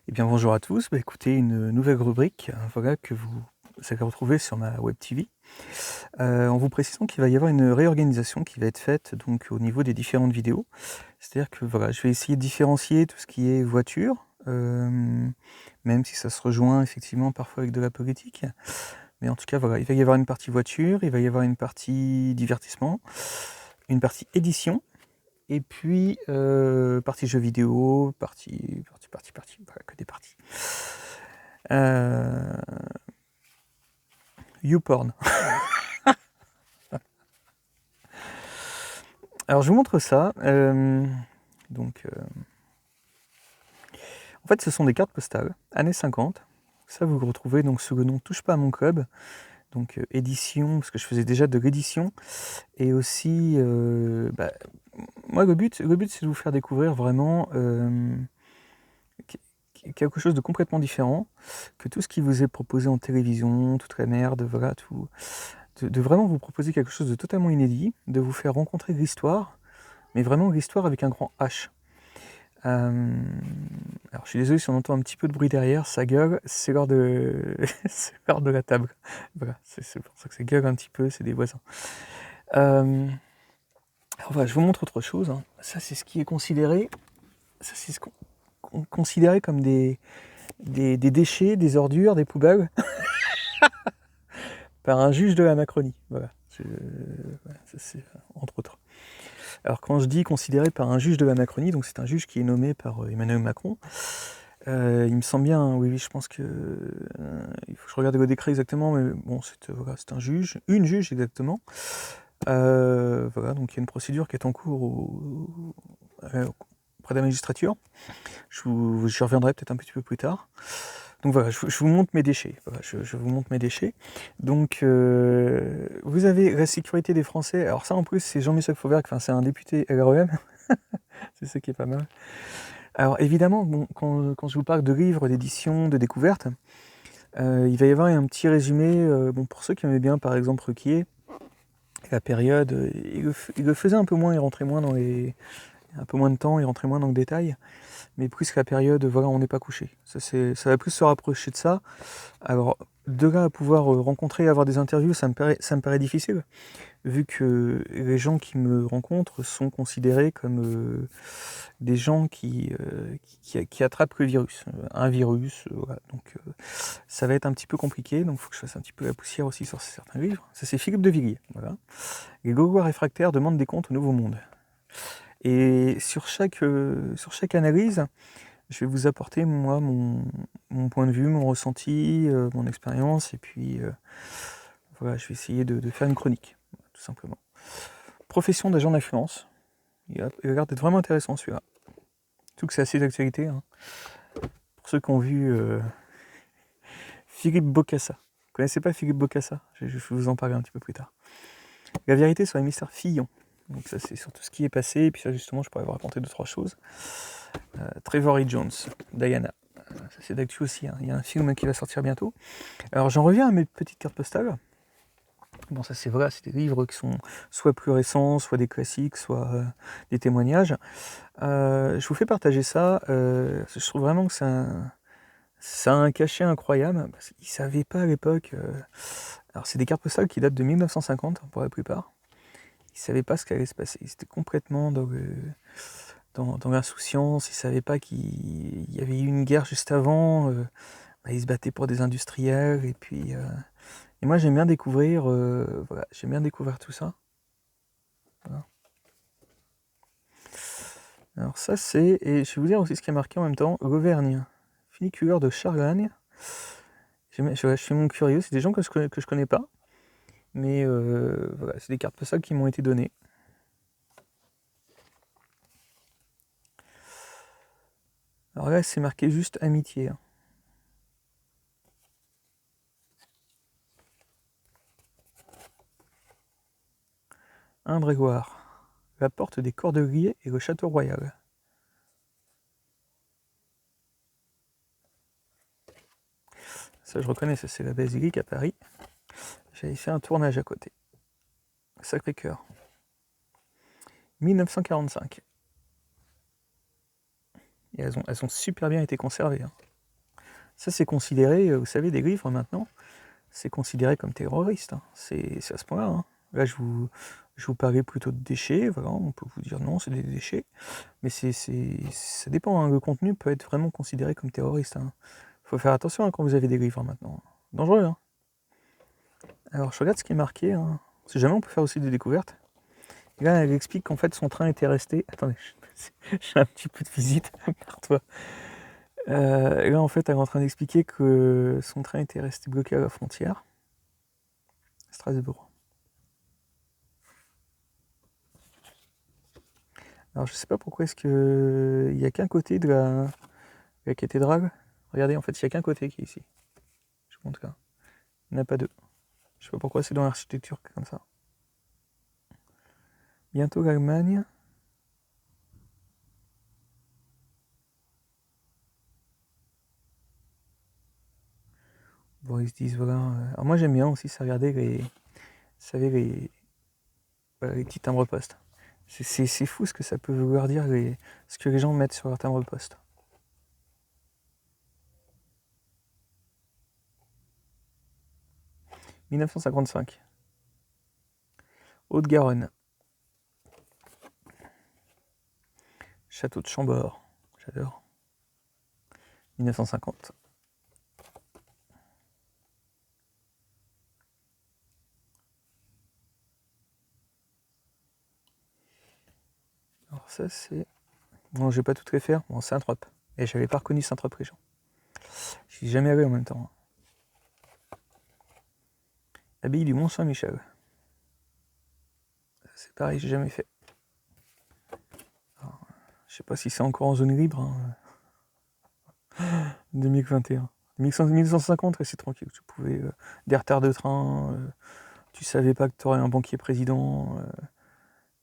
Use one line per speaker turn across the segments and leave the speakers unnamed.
Eh bien bonjour à tous, écoutez une nouvelle rubrique, voilà que vous allez retrouver sur ma web TV, en vous précisant qu'il va y avoir une réorganisation qui va être faite donc au niveau des différentes vidéos. C'est-à-dire que voilà, je vais essayer de différencier tout ce qui est voiture, même si ça se rejoint effectivement parfois avec de la politique. Mais en tout cas voilà, il va y avoir une partie voiture, il va y avoir une partie divertissement, une partie édition et puis, partie jeux vidéo, partie, voilà, que des parties. YouPorn. Alors je vous montre ça. Donc, en fait, ce sont des cartes postales, années 50. Ça, vous le retrouvez donc sous le nom Touche pas à mon club. Donc, édition, parce que je faisais déjà de l'édition. Et aussi, moi, le but c'est de vous faire découvrir vraiment quelque chose de complètement différent que tout ce qui vous est proposé en télévision, toute la merde, voilà, tout. De vraiment vous proposer quelque chose de totalement inédit, de vous faire rencontrer l'histoire, mais vraiment l'histoire avec un grand H. Alors je suis désolé si on entend un petit peu de bruit derrière, ça gueule, c'est l'heure de, c'est l'heure de la table. Voilà, c'est pour ça que ça gueule un petit peu, c'est des voisins. Alors voilà, je vous montre autre chose, hein. Ça c'est ce qui est considéré, ça c'est ce qu'on considérait comme des déchets, des ordures, des poubelles, par un juge de la Macronie. Voilà, voilà, ça c'est entre autres. Alors quand je dis considéré par un juge de la Macronie, donc c'est un juge qui est nommé par Emmanuel Macron. Il me semble bien, oui, je pense que il faut que je regarde le décret exactement, mais bon, voilà, c'est un juge, une juge exactement. Voilà, donc il y a une procédure qui est en cours auprès de la magistrature. J'y reviendrai peut-être un petit peu plus tard. Donc voilà, je vous montre mes déchets. Voilà, je vous montre mes déchets. Donc, vous avez la sécurité des Français. Alors ça, en plus, c'est Jean-Michel Fauvergue, enfin, c'est un député LREM. C'est ça qui est pas mal. Alors évidemment, bon, quand je vous parle de livres, d'édition, de découverte, il va y avoir un petit résumé. Bon, pour ceux qui aimaient bien, par exemple, Ruquier, la période, il le faisait un peu moins, il rentrait moins dans les... un peu moins de temps, il rentrait moins dans le détail. Mais plus que la période, voilà, on n'est pas couché. Ça va plus se rapprocher de ça. Alors, de là à pouvoir rencontrer, avoir des interviews, ça me paraît difficile, vu que les gens qui me rencontrent sont considérés comme des gens qui attrapent le virus, un virus, voilà. Donc ça va être un petit peu compliqué, donc il faut que je fasse un petit peu la poussière aussi sur certains livres. Ça c'est Philippe de Villiers, voilà. Les Gaulois réfractaires demandent des comptes au Nouveau Monde. Et sur chaque analyse, je vais vous apporter, moi, mon point de vue, mon ressenti, mon expérience, et puis voilà, je vais essayer de faire une chronique, tout simplement. Profession d'agent d'influence. Il a l'air d'être vraiment intéressant celui-là. Surtout que c'est assez d'actualité. Hein. Pour ceux qui ont vu Philippe Bocassa. Vous connaissez pas Philippe Bocassa? Je vais vous en parler un petit peu plus tard. La vérité sur les mystères Fillon. Donc ça c'est sur tout ce qui est passé, et puis ça justement je pourrais vous raconter 2-3 choses. Trevor E. Jones, Diana. Ça c'est d'actu aussi, hein. Il y a un film qui va sortir bientôt. Alors j'en reviens à mes petites cartes postales. Bon ça c'est vrai, c'est des livres qui sont soit plus récents, soit des classiques, soit des témoignages. Je vous fais partager ça, je trouve vraiment que ça a un cachet incroyable, parce qu'ils ne savaient pas à l'époque. Alors c'est des cartes postales qui datent de 1950 pour la plupart. Ils ne savaient pas ce qui allait se passer. Ils étaient complètement dans l'insouciance. Ils ne savaient pas qu'il y avait eu une guerre juste avant. Ils se battaient pour des industriels. Et puis, et moi j'aime bien découvrir, voilà, j'aime bien découvrir tout ça. Voilà. Alors ça c'est, et je vais vous dire aussi ce qui est marqué en même temps, l'Auvergne, funiculaire de Charlène. Je suis mon curieux, c'est des gens que je connais pas, mais voilà, c'est des cartes postales qui m'ont été données. Alors là, c'est marqué juste amitié. Hein. Indre-et-Loire, la porte des Cordeliers et le château royal. Ça, je reconnais, ça c'est la basilique à Paris. J'avais fait un tournage à côté. Sacré-Cœur. 1945. Et elles ont super bien été conservées. Hein. Ça, c'est considéré, vous savez, des griffes maintenant, c'est considéré comme terroriste. Hein. C'est à ce point-là. Hein. Là, je vous parlais plutôt de déchets. Voilà, on peut vous dire non, c'est des déchets. Mais ça dépend. Hein. Le contenu peut être vraiment considéré comme terroriste. Hein. Faut faire attention hein, quand vous avez des griffes hein, maintenant. Dangereux. Hein. Alors, je regarde ce qui est marqué. Hein. Si jamais on peut faire aussi des découvertes. Et là, elle explique qu'en fait, son train était resté. Attendez, j'ai un petit peu de visite. Toi. Et là, en fait, elle est en train d'expliquer que son train était resté bloqué à la frontière. Strasbourg. Alors, je sais pas pourquoi est-ce que il n'y a qu'un côté de la cathédrale. Regardez, en fait, il n'y a qu'un côté qui est ici. Je vous montre là. Il n'y en a pas deux. Je sais pas pourquoi c'est dans l'architecture comme ça. Bientôt l'Allemagne. Bon, ils se disent, voilà. Alors, moi, j'aime bien aussi, ça regarder vous savez, les petits timbres postes. C'est fou ce que ça peut vouloir dire, ce que les gens mettent sur leur timbre poste. « 1955. Haute-Garonne. Château de Chambord. J'adore. 1950. Alors ça c'est... Bon, je vais pas tout refaire. Bon, Saint-Trope. Et j'avais pas reconnu Saint-Trope-Régent. Je suis jamais allé en même temps. L'abbaye du Mont-Saint-Michel. C'est pareil, j'ai jamais fait. Alors, je sais pas si c'est encore en zone libre. Hein. 2021. 1150, c'est tranquille. Tu pouvais... des retards de train. Tu savais pas que tu aurais un banquier président.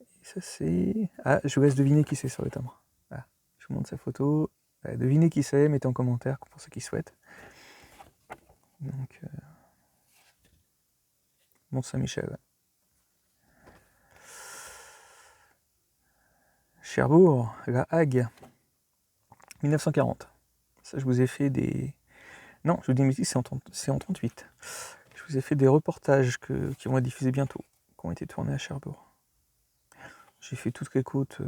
Et ça c'est... Ah, je vous laisse deviner qui c'est sur le timbre. Ah, je vous montre sa photo. Devinez qui c'est, mettez en commentaire pour ceux qui souhaitent. Donc, Mont-Saint-Michel. Cherbourg, la Hague, 1940. Ça, je vous ai fait des... Non, je vous dis une bêtise, c'est en 38. Je vous ai fait des reportages qui vont être diffusés bientôt, qui ont été tournés à Cherbourg. J'ai fait toutes les côtes.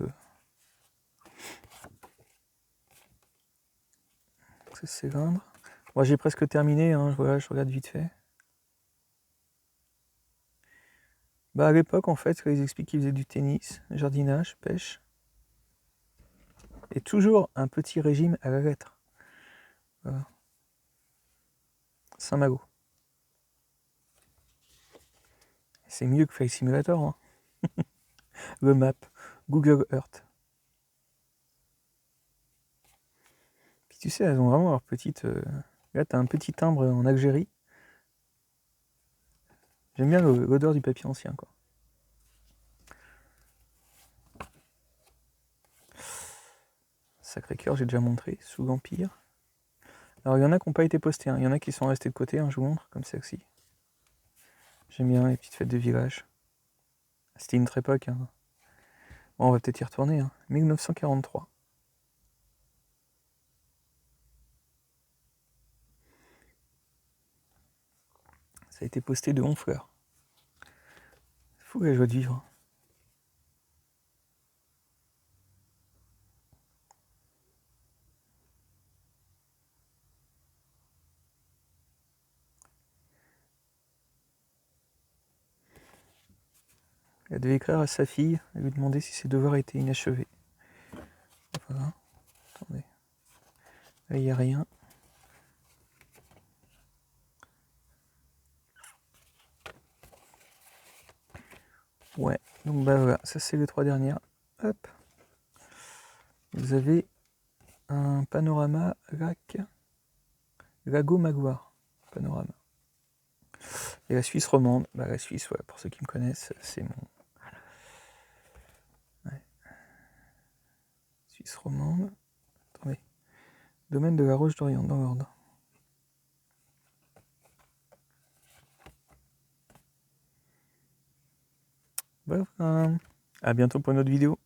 C'est cylindre. Moi, j'ai presque terminé, hein, voilà, je regarde vite fait. Bah, à l'époque, en fait, ils expliquent qu'ils faisaient du tennis, jardinage, pêche. Et toujours un petit régime à la lettre. Voilà. Saint-Malo. C'est mieux que Flight Simulator. Hein. Le map, Google Earth. Puis tu sais, elles ont vraiment leur petite... Là, t'as un petit timbre en Algérie. J'aime bien l'odeur du papier ancien, quoi. Sacré-Cœur, j'ai déjà montré, sous l'Empire. Alors, il y en a qui n'ont pas été postés, hein. Il y en a qui sont restés de côté, hein, je vous montre, comme celle-ci. J'aime bien les petites fêtes de village. C'était une autre époque. Hein. Bon, on va peut-être y retourner. Hein. 1943. Ça a été posté de Honfleur. C'est fou la joie de vivre. Elle devait écrire à sa fille et lui demander si ses devoirs étaient inachevés. Voilà. Attendez. Là, il n'y a rien. Ouais, donc bah voilà, ça c'est les trois dernières. Hop. Vous avez un panorama Lago Magloire. Panorama. Et la Suisse romande, bah la Suisse, ouais, pour ceux qui me connaissent, c'est mon... Ouais. Suisse romande. Attendez. Domaine de la Roche d'Orient, dans l'ordre. Voilà. À bientôt pour une autre vidéo.